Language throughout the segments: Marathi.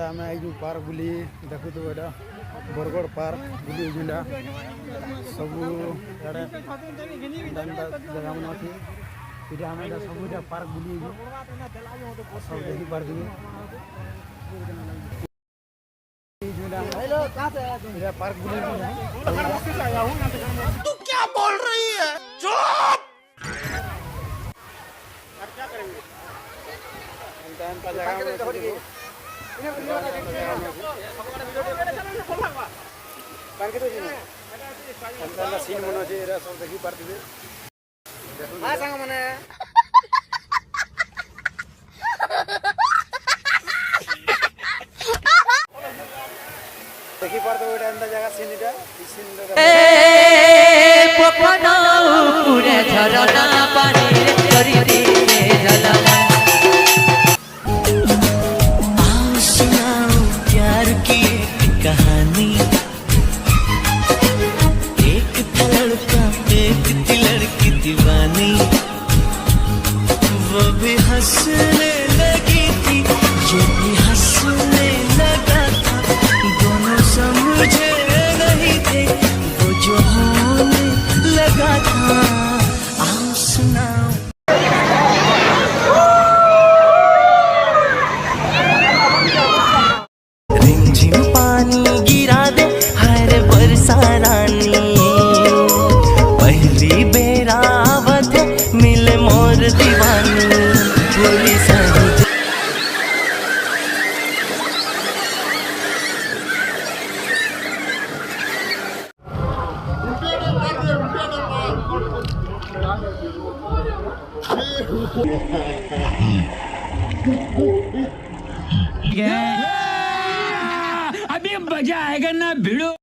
ଏଇଟା ଆମେ ଏଇ ଯେଉଁ ପାର୍କ ବୁଲି ଦେଖୁଥିବୁ ଏଇଟା ବରଗଡ଼ ପାର୍କ ବୁଲି ଯେନ୍ଟା ସବୁ ଇଆଡ଼େ ଜାଗା ମାନେ ଅଛି ଏଇଟା ଆମେ ଏଇଟା ସବୁ ଏଇଟା ପାର୍କ ବୁଲି ସବୁ ଦେଖିପାରୁଥିବେ पार्क तू क्या बोल रही है चुप क्या करेंगे सीन मन अच्छे सब देखी पार्थिवे देखी पार्थ गोटे एंता जगह सीनटा ई सीन पपना पूरे झरना पानी करी दे झलना आओ सुनाओ प्यार की एक कहानी एक था लड़का एक थी लड़की दीवानी वो भी हंसने लगी थी ये भी हंसने लगा था दोनों समझे नहीं थे वो जो होने लगा था आओ सुनाओ रिमझिम पानी गिरा दे हर बरसा रानी पहली बेरावत मिले मोर दीवानी पूरी सही अभी मजा आएगा ना भिड़ो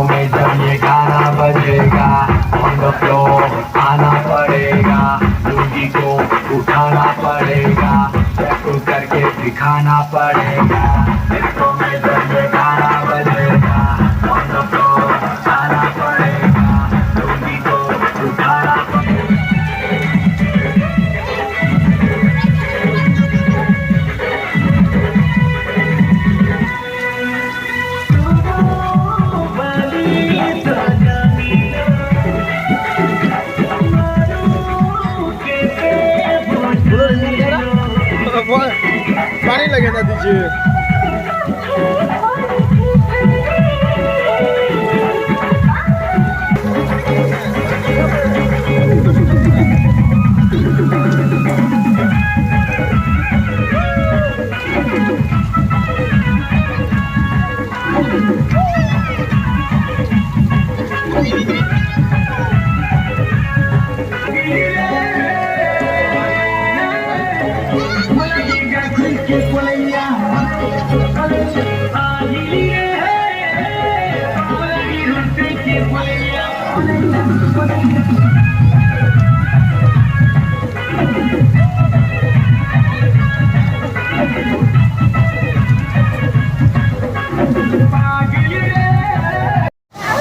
में जब ये गाना बजेगा ऑन द फ्लोर आना पड़ेगा लुंगी को उठाना पड़ेगा टैटू करके दिखाना पड़ेगा इसको में जब ये गाना बजेगा ऑन द फ्लोर आना पड़ेगा लुंगी को उठाना पड़ेगा पानी लगे ना दीजिए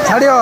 छाड़ियो